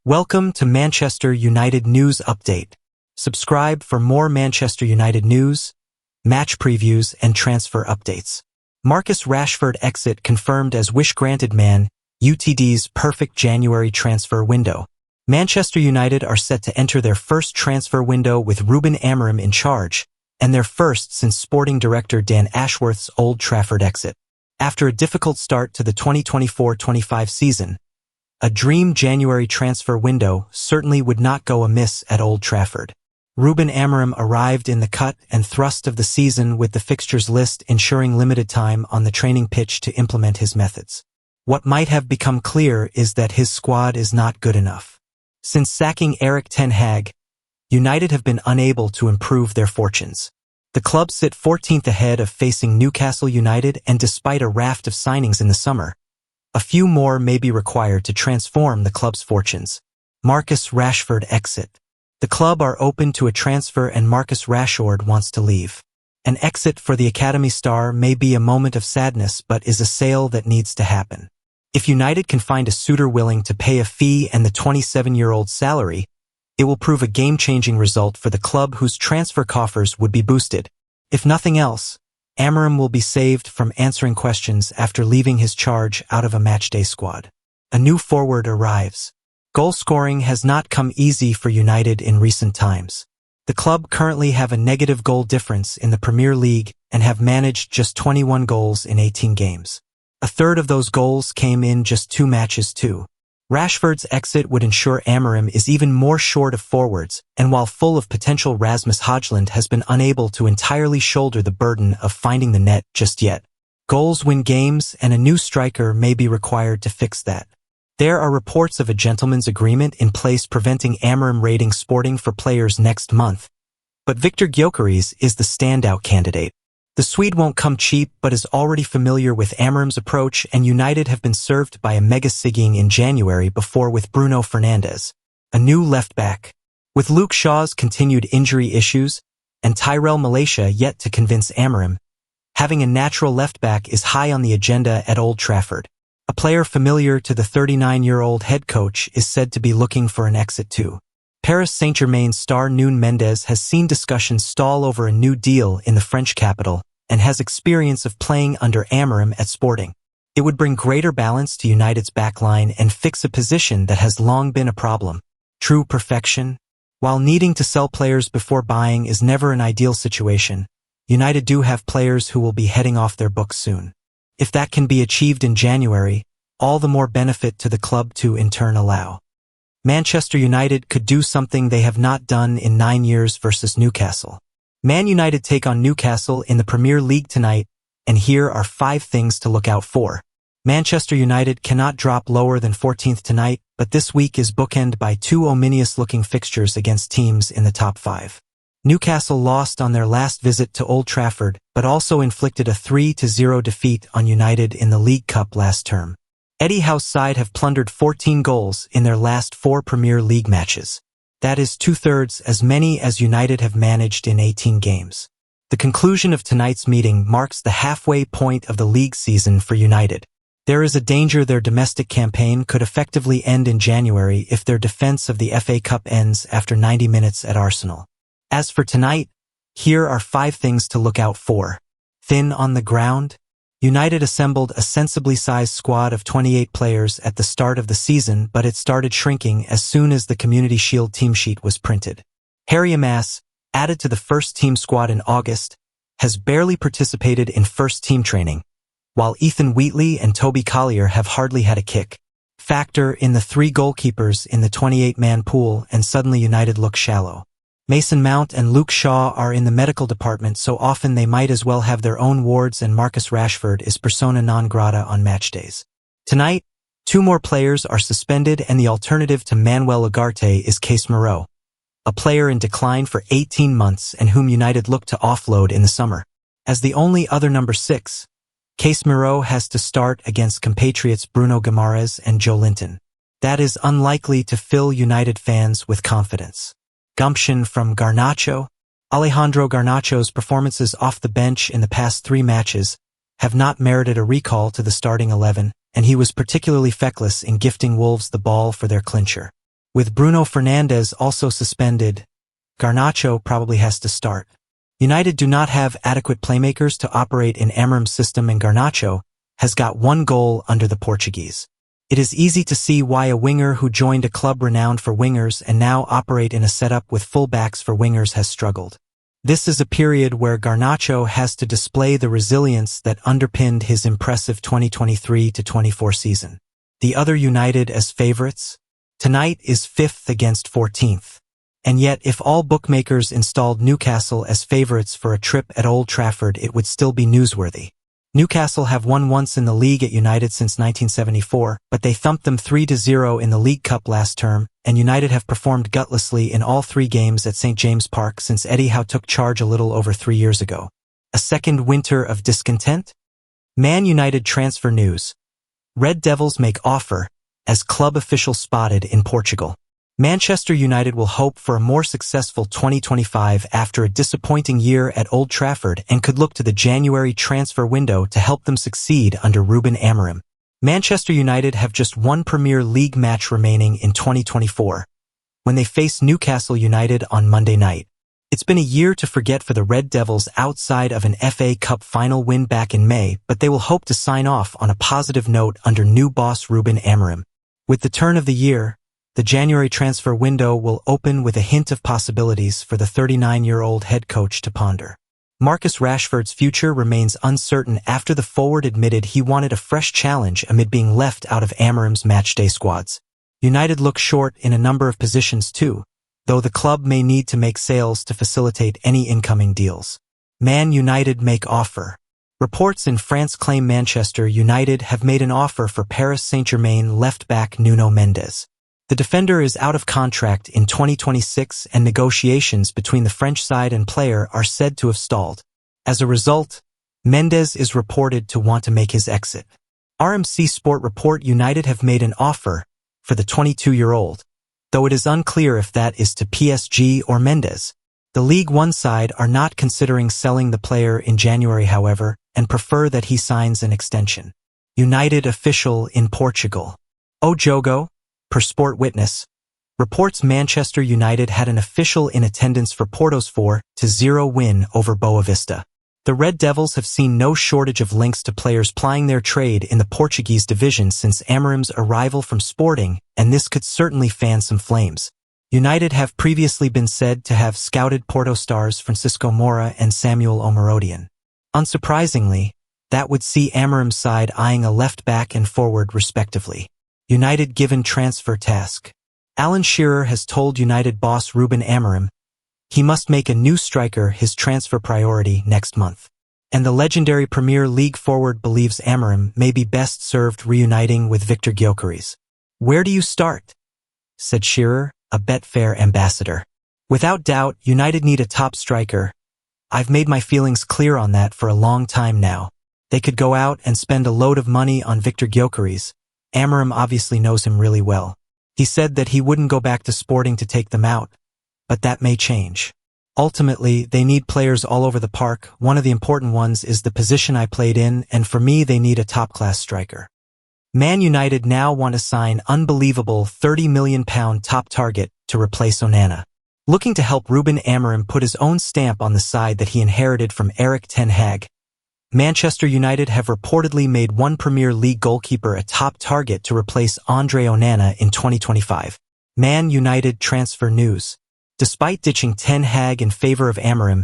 Welcome to Manchester United News Update. Subscribe for more Manchester United news, match previews, and transfer updates. Marcus Rashford exit confirmed as wish-granted man, UTD's perfect January transfer window. Manchester United are set to enter their first transfer window with Ruben Amorim in charge, and their first since sporting director Dan Ashworth's Old Trafford exit. After a difficult start to the 2024-25 season, a dream January transfer window certainly would not go amiss at Old Trafford. Ruben Amorim arrived in the cut and thrust of the season with the fixtures list ensuring limited time on the training pitch to implement his methods. What might have become clear is that his squad is not good enough. Since sacking Erik ten Hag, United have been unable to improve their fortunes. The club sit 14th ahead of facing Newcastle United, and despite a raft of signings in the summer, a few more may be required to transform the club's fortunes. Marcus Rashford exit. The club are open to a transfer and Marcus Rashford wants to leave. An exit for the academy star may be a moment of sadness but is a sale that needs to happen. If United can find a suitor willing to pay a fee and the 27-year-old's salary, it will prove a game-changing result for the club whose transfer coffers would be boosted. If nothing else, Amorim will be saved from answering questions after leaving his charge out of a matchday squad. A new forward arrives. Goal scoring has not come easy for United in recent times. The club currently have a negative goal difference in the Premier League and have managed just 21 goals in 18 games. A third of those goals came in just 2 matches too. Rashford's exit would ensure Amorim is even more short of forwards, and while full of potential, Rasmus Højlund has been unable to entirely shoulder the burden of finding the net just yet. Goals win games, and a new striker may be required to fix that. There are reports of a gentleman's agreement in place preventing Amorim raiding Sporting for players next month, but Viktor Gyökeres is the standout candidate. The Swede won't come cheap but is already familiar with Amorim's approach, and United have been served by a mega signing in January before with Bruno Fernandes, a new left-back. With Luke Shaw's continued injury issues and Tyrell Malacia yet to convince Amorim, having a natural left-back is high on the agenda at Old Trafford. A player familiar to the 39-year-old head coach is said to be looking for an exit too. Paris Saint-Germain's star Nuno Mendes has seen discussions stall over a new deal in the French capital and has experience of playing under Amorim at Sporting. It would bring greater balance to United's backline and fix a position that has long been a problem. True perfection? While needing to sell players before buying is never an ideal situation, United do have players who will be heading off their books soon. If that can be achieved in January, all the more benefit to the club to in turn allow. Manchester United could do something they have not done in 9 years versus Newcastle. Man United take on Newcastle in the Premier League tonight, and here are 5 things to look out for. Manchester United cannot drop lower than 14th tonight, but this week is bookended by 2 ominous-looking fixtures against teams in the top 5. Newcastle lost on their last visit to Old Trafford, but also inflicted a 3-0 defeat on United in the League Cup last term. Eddie Howe's side have plundered 14 goals in their last 4 Premier League matches. That is 2/3 as many as United have managed in 18 games. The conclusion of tonight's meeting marks the halfway point of the league season for United. There is a danger their domestic campaign could effectively end in January if their defense of the FA Cup ends after 90 minutes at Arsenal. As for tonight, here are 5 things to look out for. Thin on the ground? United assembled a sensibly sized squad of 28 players at the start of the season, but it started shrinking as soon as the Community Shield team sheet was printed. Harry Amass, added to the first team squad in August, has barely participated in first team training, while Ethan Wheatley and Toby Collier have hardly had a kick. Factor in the 3 goalkeepers in the 28-man pool and suddenly United look shallow. Mason Mount and Luke Shaw are in the medical department, so often they might as well have their own wards, and Marcus Rashford is persona non grata on match days. Tonight, 2 more players are suspended, and the alternative to Manuel Ugarte is Casemiro, a player in decline for 18 months and whom United look to offload in the summer. As the only other number 6, Casemiro has to start against compatriots Bruno Guimaraes and Joelinton. That is unlikely to fill United fans with confidence. Gumption from Garnacho? Alejandro Garnacho's performances off the bench in the past 3 matches have not merited a recall to the starting 11, and he was particularly feckless in gifting Wolves the ball for their clincher. With Bruno Fernandes also suspended, Garnacho probably has to start. United do not have adequate playmakers to operate in Amorim's system, and Garnacho has got one goal under the Portuguese. It is easy to see why a winger who joined a club renowned for wingers and now operate in a setup with full-backs for wingers has struggled. This is a period where Garnacho has to display the resilience that underpinned his impressive 2023-24 season. The other United as favourites? Tonight is 5th against 14th. And yet, if all bookmakers installed Newcastle as favourites for a trip at Old Trafford, it would still be newsworthy. Newcastle have won once in the league at United since 1974, but they thumped them 3-0 in the League Cup last term, and United have performed gutlessly in all 3 games at St James Park since Eddie Howe took charge a little over 3 years ago. A second winter of discontent? Man United transfer news. Red Devils make offer, as club official spotted in Portugal. Manchester United will hope for a more successful 2025 after a disappointing year at Old Trafford and could look to the January transfer window to help them succeed under Ruben Amorim. Manchester United have just one Premier League match remaining in 2024, when they face Newcastle United on Monday night. It's been a year to forget for the Red Devils outside of an FA Cup final win back in May, but they will hope to sign off on a positive note under new boss Ruben Amorim. With the turn of the year, the January transfer window will open with a hint of possibilities for the 39-year-old head coach to ponder. Marcus Rashford's future remains uncertain after the forward admitted he wanted a fresh challenge amid being left out of Amorim's matchday squads. United look short in a number of positions too, though the club may need to make sales to facilitate any incoming deals. Man United make offer. Reports in France claim Manchester United have made an offer for Paris Saint-Germain left-back Nuno Mendes. The defender is out of contract in 2026 and negotiations between the French side and player are said to have stalled. As a result, Mendes is reported to want to make his exit. RMC Sport report United have made an offer for the 22-year-old, though it is unclear if that is to PSG or Mendes. The League One side are not considering selling the player in January, however, and prefer that he signs an extension. United official in Portugal. O Jogo, per Sport Witness, reports Manchester United had an official in attendance for Porto's 4-0 win over Boa Vista. The Red Devils have seen no shortage of links to players plying their trade in the Portuguese division since Amorim's arrival from Sporting, and this could certainly fan some flames. United have previously been said to have scouted Porto stars Francisco Moura and Samuel Omarodian. Unsurprisingly, that would see Amorim's side eyeing a left-back and forward respectively. United given transfer task. Alan Shearer has told United boss Ruben Amorim he must make a new striker his transfer priority next month. And the legendary Premier League forward believes Amorim may be best served reuniting with Victor Gyökeres. Where do you start? Said Shearer, a Betfair ambassador. Without doubt, United need a top striker. I've made my feelings clear on that for a long time now. They could go out and spend a load of money on Victor Gyökeres. Amorim obviously knows him really well. He said that he wouldn't go back to Sporting to take them out, but that may change. Ultimately, they need players all over the park. One of the important ones is the position I played in, and for me they need a top-class striker. Man United now want to sign unbelievable £30 million top target to replace Onana. Looking to help Ruben Amorim put his own stamp on the side that he inherited from Erik ten Hag, Manchester United have reportedly made one Premier League goalkeeper a top target to replace Andre Onana in 2025. Man United transfer news. Despite ditching Ten Hag in favor of Amorim,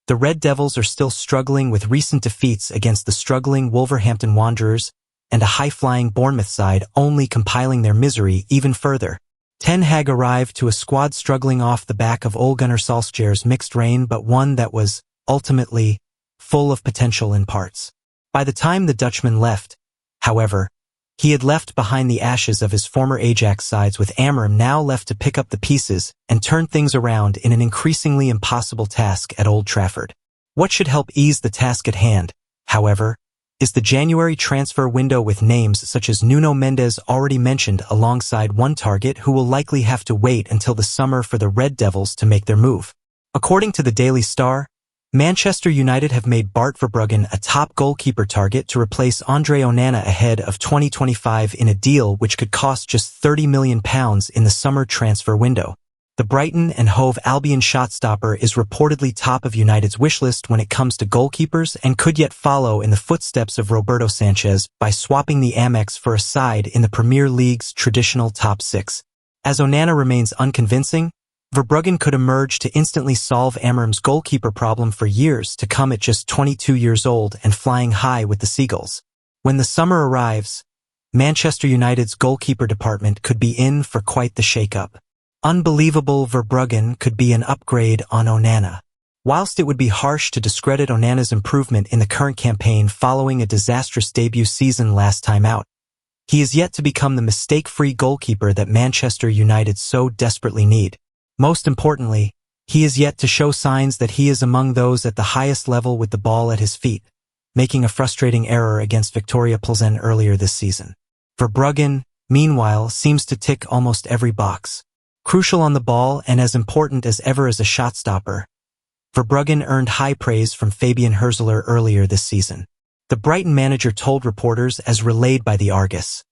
the Red Devils are still struggling with recent defeats against the struggling Wolverhampton Wanderers and a high-flying Bournemouth side only compiling their misery even further. Ten Hag arrived to a squad struggling off the back of Ole Gunnar Solskjaer's mixed reign, but one that was, ultimately, full of potential in parts. By the time the Dutchman left, however, he had left behind the ashes of his former Ajax sides, with Amorim now left to pick up the pieces and turn things around in an increasingly impossible task at Old Trafford. What should help ease the task at hand, however, is the January transfer window with names such as Nuno Mendes already mentioned alongside one target who will likely have to wait until the summer for the Red Devils to make their move. According to the Daily Star, Manchester United have made Bart Verbruggen a top goalkeeper target to replace Andre Onana ahead of 2025 in a deal which could cost just £30 million in the summer transfer window. The Brighton and Hove Albion shot-stopper is reportedly top of United's wishlist when it comes to goalkeepers and could yet follow in the footsteps of Roberto Sanchez by swapping the Amex for a side in the Premier League's traditional top six. As Onana remains unconvincing, Verbruggen could emerge to instantly solve Amorim's goalkeeper problem for years to come at just 22 years old and flying high with the Seagulls. When the summer arrives, Manchester United's goalkeeper department could be in for quite the shake-up. Unbelievable Verbruggen could be an upgrade on Onana. Whilst it would be harsh to discredit Onana's improvement in the current campaign following a disastrous debut season last time out, he is yet to become the mistake-free goalkeeper that Manchester United so desperately need. Most importantly, he is yet to show signs that he is among those at the highest level with the ball at his feet, making a frustrating error against Victoria Plzen earlier this season. Verbruggen, meanwhile, seems to tick almost every box. Crucial on the ball and as important as ever as a shot-stopper, Verbruggen earned high praise from Fabian Hürzeler earlier this season. The Brighton manager told reporters, as relayed by the Argus,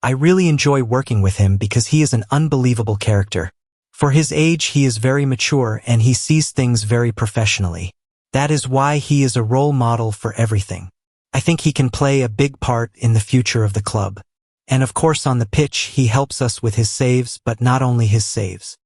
"I really enjoy working with him because he is an unbelievable character. For his age, he is very mature and he sees things very professionally. That is why he is a role model for everything. I think he can play a big part in the future of the club. And of course on the pitch, he helps us with his saves, but not only his saves.